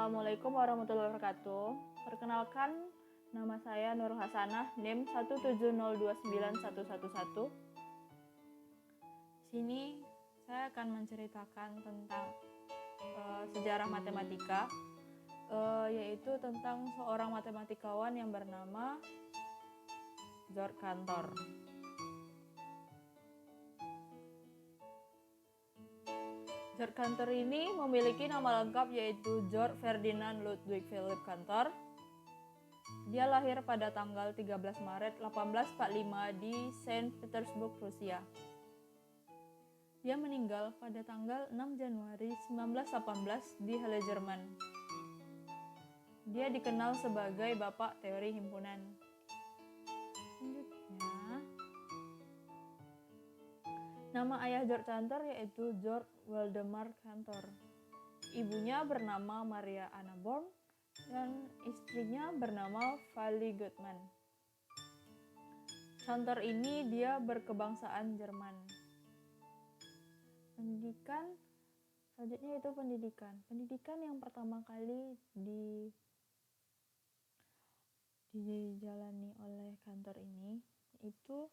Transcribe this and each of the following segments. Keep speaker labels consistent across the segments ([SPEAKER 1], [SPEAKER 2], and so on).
[SPEAKER 1] Assalamualaikum warahmatullahi wabarakatuh. Perkenalkan, nama saya Nur Hasanah, NIM 170291111. Di sini saya akan menceritakan tentang sejarah matematika, yaitu tentang seorang matematikawan yang bernama George Cantor. George Cantor ini memiliki nama lengkap yaitu George Ferdinand Ludwig Philipp Cantor. Dia lahir pada tanggal 13 Maret 1845 di Saint Petersburg, Rusia. Dia meninggal pada tanggal 6 Januari 1918 di Halle, Jerman. Dia dikenal sebagai Bapak Teori Himpunan. Selanjutnya, nama ayah George Cantor yaitu George Waldemar Cantor. Ibunya bernama Maria Anna Born dan istrinya bernama Vally Goodman. Cantor ini dia berkebangsaan Jerman. Pendidikan selanjutnya itu pendidikan. Pendidikan yang pertama kali dijalani oleh Cantor ini itu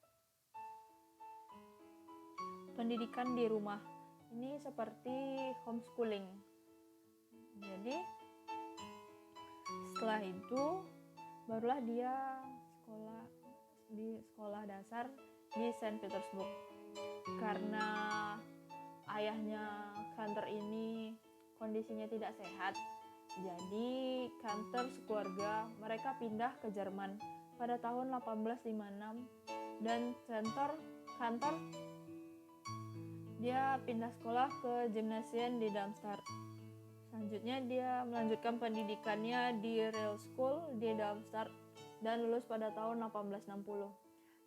[SPEAKER 1] pendidikan di rumah. Ini seperti homeschooling. Jadi setelah itu barulah dia sekolah dasar di Saint Petersburg. Karena ayahnya Cantor ini kondisinya tidak sehat, jadi Cantor sekeluarga mereka pindah ke Jerman pada tahun 1856 dan Cantor dia pindah sekolah ke Gymnasium di Darmstadt. Selanjutnya dia melanjutkan pendidikannya di Real School di Darmstadt dan lulus pada tahun 1860.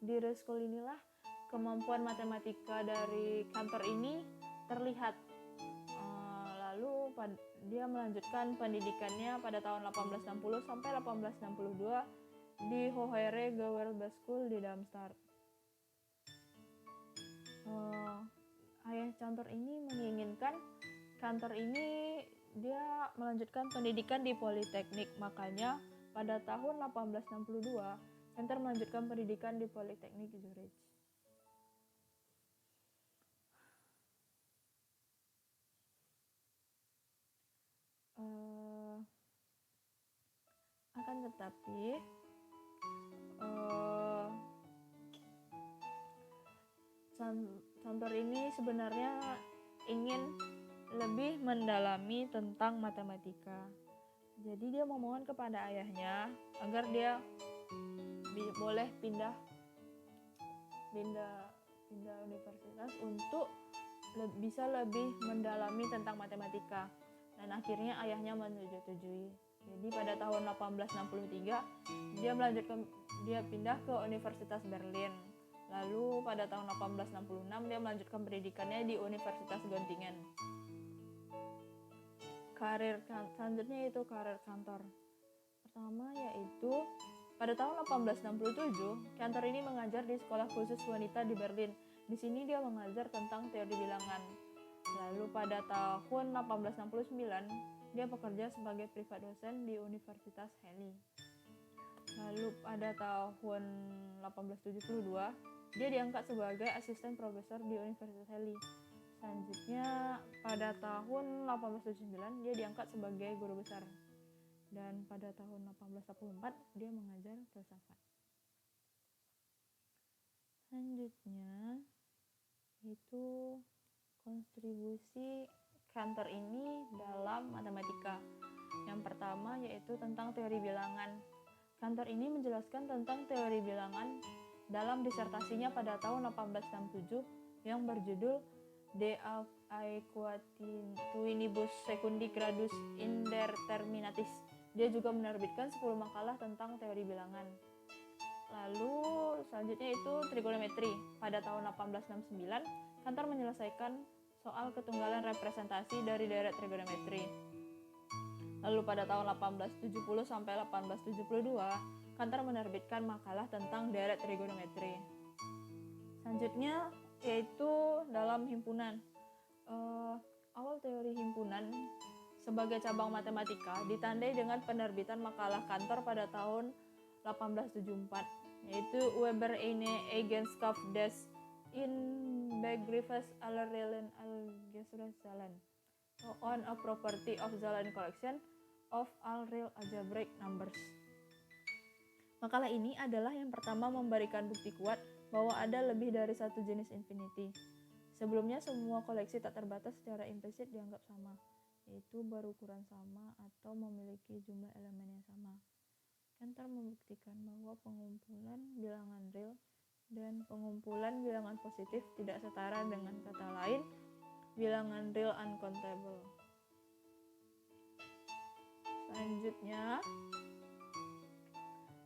[SPEAKER 1] Di Real School inilah kemampuan matematika dari Cantor ini terlihat. Lalu dia melanjutkan pendidikannya pada tahun 1860 sampai 1862 di Hohere Gewerbe School di Darmstadt. Ayah Cantor ini menginginkan Cantor ini dia melanjutkan pendidikan di Politeknik, makanya pada tahun 1862 Cantor melanjutkan pendidikan di Politeknik Zurich. Akan tetapi Cantor ini sebenarnya ingin lebih mendalami tentang matematika. Jadi dia memohon kepada ayahnya agar dia boleh pindah universitas untuk bisa lebih mendalami tentang matematika. Dan akhirnya ayahnya menyetujui. Jadi pada tahun 1863 dia pindah ke Universitas Berlin. Lalu pada tahun 1866 dia melanjutkan pendidikannya di Universitas Göttingen. Selanjutnya itu karir Cantor. Pertama yaitu pada tahun 1867 Cantor ini mengajar di sekolah khusus wanita di Berlin. Di sini dia mengajar tentang teori bilangan. Lalu pada tahun 1869 dia bekerja sebagai privat dosen di Universitas Halle. Lalu pada tahun 1872 dia diangkat sebagai asisten profesor di Universitas Halle. Selanjutnya pada tahun 1879 dia diangkat sebagai guru besar. Dan pada tahun 1884 dia mengajar filsafat. Selanjutnya itu kontribusi Cantor ini dalam matematika. Yang pertama yaitu tentang teori bilangan. Cantor ini menjelaskan tentang teori bilangan dalam disertasinya pada tahun 1867 yang berjudul De Aequationibus Secundi Gradus Indeterminatis. Dia juga menerbitkan 10 makalah tentang teori bilangan. Lalu selanjutnya itu trigonometri. Pada tahun 1869, Cantor menyelesaikan soal ketunggalan representasi dari deret trigonometri. Lalu pada tahun 1870 sampai 1872, Cantor menerbitkan makalah tentang deret trigonometri. Selanjutnya yaitu dalam himpunan. Awal teori himpunan sebagai cabang matematika ditandai dengan penerbitan makalah Cantor pada tahun 1874, yaitu Weber eine Eigenschaft des Inbegriffes aller reellen Algebra-Zahlen, on a property of Zahlen collection of all real algebraic numbers. Makalah ini adalah yang pertama memberikan bukti kuat bahwa ada lebih dari satu jenis infinity. Sebelumnya semua koleksi tak terbatas secara implisit dianggap sama, yaitu berukuran sama atau memiliki jumlah elemen yang sama. Cantor membuktikan bahwa pengumpulan bilangan real dan pengumpulan bilangan positif tidak setara, dengan kata lain, bilangan real uncountable. Selanjutnya,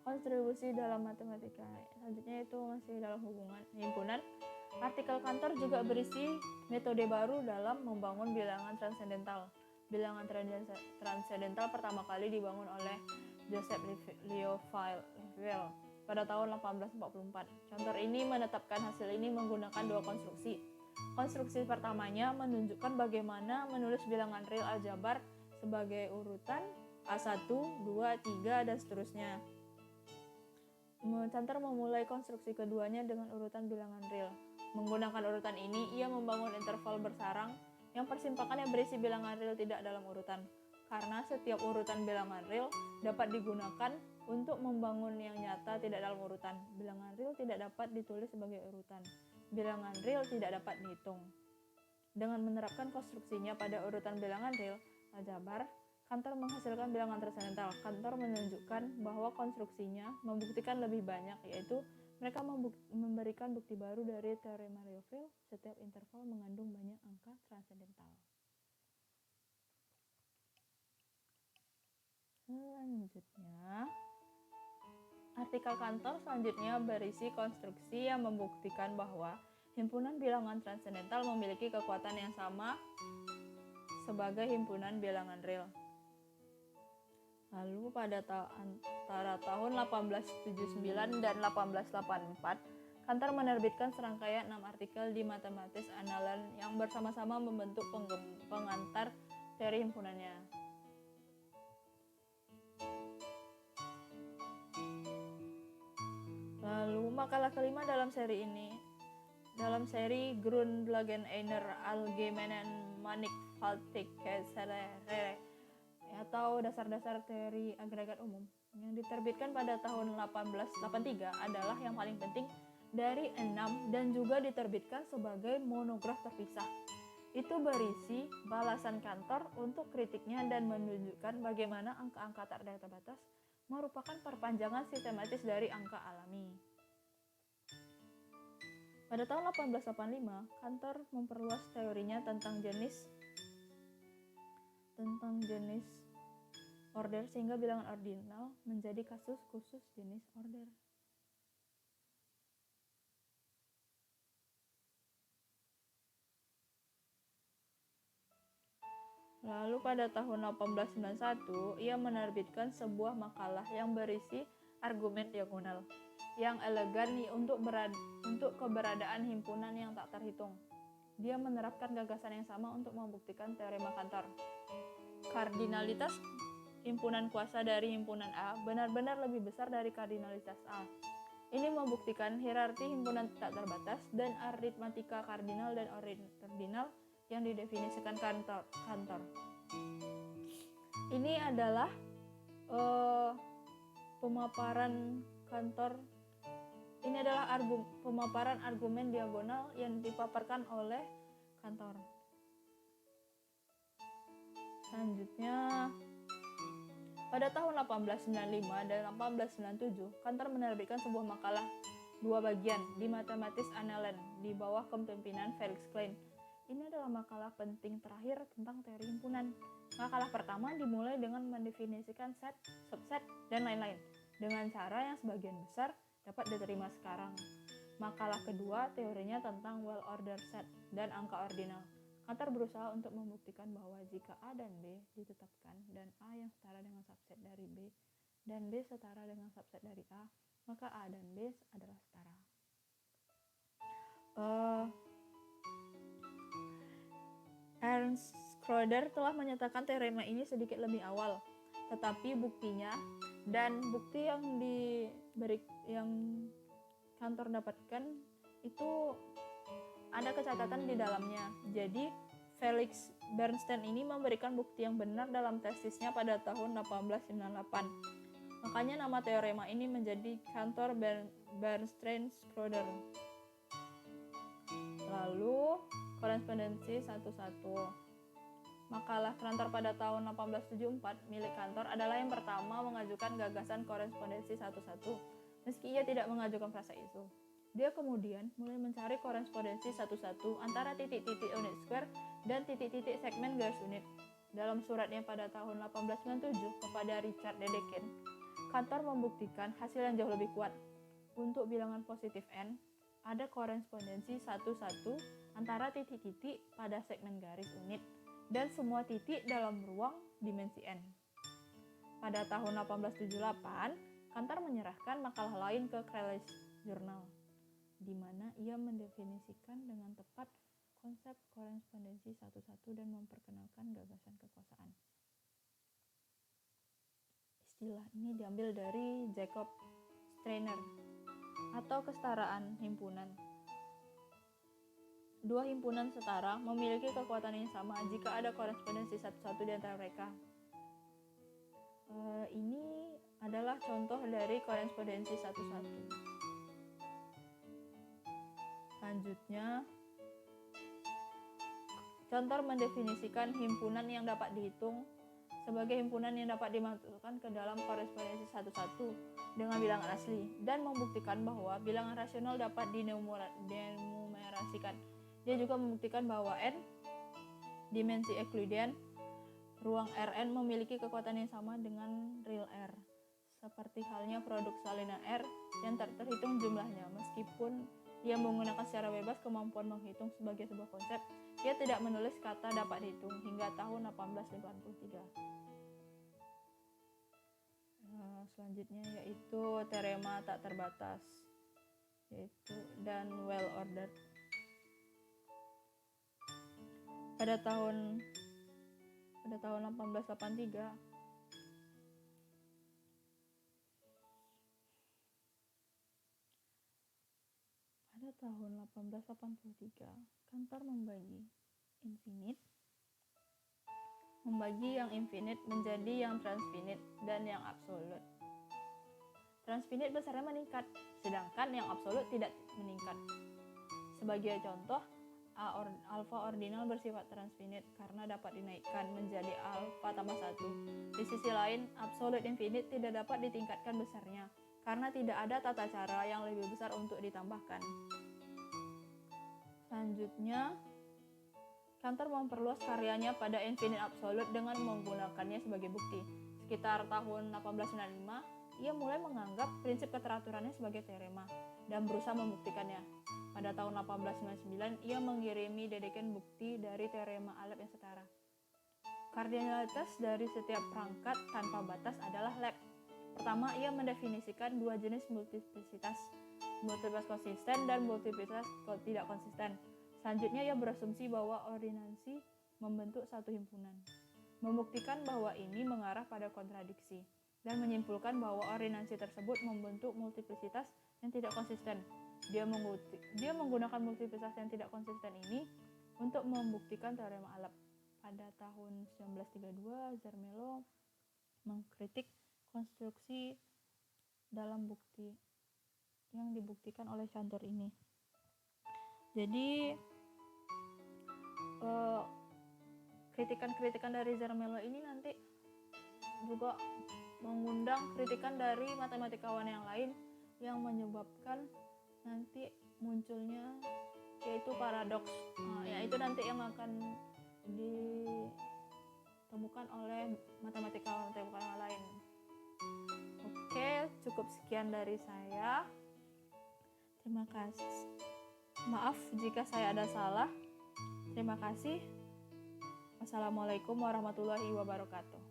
[SPEAKER 1] kontribusi dalam matematika. Selanjutnya itu masih dalam hubungan himpunan. Artikel Cantor juga berisi metode baru dalam membangun bilangan transendental. Bilangan transendental pertama kali dibangun oleh Joseph Liouville pada tahun 1844. Cantor ini menetapkan hasil ini menggunakan dua konstruksi. Konstruksi pertamanya menunjukkan bagaimana menulis bilangan real aljabar sebagai urutan A1, 2, 3, dan seterusnya. Cantor memulai konstruksi keduanya dengan urutan bilangan real. Menggunakan urutan ini, ia membangun interval bersarang yang persimpakannya berisi bilangan real tidak dalam urutan. Karena setiap urutan bilangan real dapat digunakan untuk membangun yang nyata tidak dalam urutan. Bilangan real tidak dapat ditulis sebagai urutan. Bilangan real tidak dapat dihitung. Dengan menerapkan konstruksinya pada urutan bilangan real aljabar, Cantor menghasilkan bilangan transendental. Cantor menunjukkan bahwa konstruksinya membuktikan lebih banyak, yaitu mereka memberikan bukti baru dari teorema Liouville. Setiap interval mengandung banyak angka transendental. Selanjutnya, artikel Cantor selanjutnya berisi konstruksi yang membuktikan bahwa himpunan bilangan transendental memiliki kekuatan yang sama sebagai himpunan bilangan real. Lalu pada antara tahun 1879 dan 1884, Cantor menerbitkan serangkaian 6 artikel di Mathematische Annalen yang bersama-sama membentuk pengantar teori himpunannya. Lalu makalah kelima dalam seri ini, dalam seri Grundlagen einer allgemeinen Mannigfaltigkeitslehre atau dasar-dasar teori agregat umum, yang diterbitkan pada tahun 1883, adalah yang paling penting dari 6 dan juga diterbitkan sebagai monograf terpisah. Itu berisi balasan Cantor untuk kritiknya dan menunjukkan bagaimana angka-angka tak terbatas merupakan perpanjangan sistematis dari angka alami. Pada tahun 1885, Cantor memperluas teorinya tentang jenis order sehingga bilangan ordinal menjadi kasus khusus jenis order. Lalu pada tahun 1891, ia menerbitkan sebuah makalah yang berisi argumen diagonal yang elegan untuk keberadaan himpunan yang tak terhitung. Dia menerapkan gagasan yang sama untuk membuktikan teorema Cantor. Kardinalitas himpunan kuasa dari himpunan A benar-benar lebih besar dari kardinalitas A. Ini membuktikan hierarki himpunan tak terbatas dan aritmatika kardinal dan ordinal yang didefinisikan Cantor. Ini adalah pemaparan Cantor. Ini adalah pemaparan argumen diagonal yang dipaparkan oleh Cantor. Selanjutnya, pada tahun 1895 dan 1897, Cantor menerbitkan sebuah makalah 2 bagian di Mathematische Annalen di bawah kepemimpinan Felix Klein. Ini adalah makalah penting terakhir tentang teori himpunan. Makalah pertama dimulai dengan mendefinisikan set, subset, dan lain-lain dengan cara yang sebagian besar dapat diterima sekarang. Makalah kedua teorinya tentang well-ordered set dan angka ordinal. Cantor berusaha untuk membuktikan bahwa jika A dan B ditetapkan dan A yang setara dengan subset dari B dan B setara dengan subset dari A, maka A dan B adalah setara. Ernst Schroeder telah menyatakan teorema ini sedikit lebih awal, tetapi buktinya dan bukti yang kantor dapatkan itu ada kecacatan di dalamnya. Jadi Felix Bernstein ini memberikan bukti yang benar dalam tesisnya pada tahun 1898. Makanya nama teorema ini menjadi Cantor Bernstein-Schroeder. Lalu korespondensi 11. Makalah Cantor pada tahun 1874 milik Cantor adalah yang pertama mengajukan gagasan korespondensi 11, meski ia tidak mengajukan frasa itu. Dia kemudian mulai mencari korespondensi 11 antara titik-titik unit square dan titik-titik segmen garis unit. Dalam suratnya pada tahun 1897 kepada Richard Dedekind, Cantor membuktikan hasil yang jauh lebih kuat. Untuk bilangan positif n, ada korespondensi 11 antara titik-titik pada segmen garis unit dan semua titik dalam ruang dimensi n. Pada tahun 1878, Cantor menyerahkan makalah lain ke Crellis Journal, di mana ia mendefinisikan dengan tepat konsep korespondensi 11 dan memperkenalkan gagasan kekuasaan. Istilah ini diambil dari Jacob Steiner atau kesetaraan himpunan. Dua himpunan setara memiliki kekuatan yang sama jika ada korespondensi 11 di antara mereka. Ini adalah contoh dari korespondensi 11. Selanjutnya, Cantor mendefinisikan himpunan yang dapat dihitung sebagai himpunan yang dapat dimasukkan ke dalam korespondensi 11 dengan bilangan asli dan membuktikan bahwa bilangan rasional dapat dinumerasikan. Dia juga membuktikan bahwa n dimensi Euclidean ruang Rn memiliki kekuatan yang sama dengan real R, seperti halnya produk salinan R yang tak terhitung jumlahnya. Meskipun dia menggunakan secara bebas kemampuan menghitung sebagai sebuah konsep, dia tidak menulis kata dapat dihitung hingga tahun 1883. Selanjutnya yaitu teorema tak terbatas, dan well ordered. Pada tahun 1883, Cantor membagi yang infinite menjadi yang transfinite dan yang absolut. Transfinite besarnya meningkat, sedangkan yang absolut tidak meningkat. Sebagai contoh, alfa ordinal bersifat transfinite karena dapat dinaikkan menjadi alfa tambah 1. Di sisi lain, absolute infinite tidak dapat ditingkatkan besarnya karena tidak ada tata cara yang lebih besar untuk ditambahkan. Selanjutnya, Cantor memperluas karyanya pada infinite absolute dengan menggunakannya sebagai bukti. Sekitar tahun 1895, ia mulai menganggap prinsip keteraturannya sebagai teorema dan berusaha membuktikannya. Pada tahun 1899, ia mengirimi Dedekind bukti dari teorema Aleb yang setara. Kardinalitas dari setiap perangkat tanpa batas adalah lab. Pertama, ia mendefinisikan dua jenis multiplisitas konsisten dan multiplisitas tidak konsisten. Selanjutnya, ia berasumsi bahwa ordinansi membentuk satu himpunan, membuktikan bahwa ini mengarah pada kontradiksi, dan menyimpulkan bahwa ordinansi tersebut membentuk multiplisitas yang tidak konsisten. Dia menggunakan multiplisitas yang tidak konsisten ini untuk membuktikan teorema Aleb. Pada tahun 1932, Zermelo mengkritik konstruksi dalam bukti yang dibuktikan oleh Cantor ini. Jadi kritikan-kritikan dari Zermelo ini nanti juga mengundang kritikan dari matematikawan yang lain yang menyebabkan nanti munculnya yaitu paradoks, yaitu nanti yang akan ditemukan oleh matematikawan lain. Oke, cukup sekian dari saya. Terima kasih. Maaf jika saya ada salah. Terima kasih. Wassalamualaikum warahmatullahi wabarakatuh.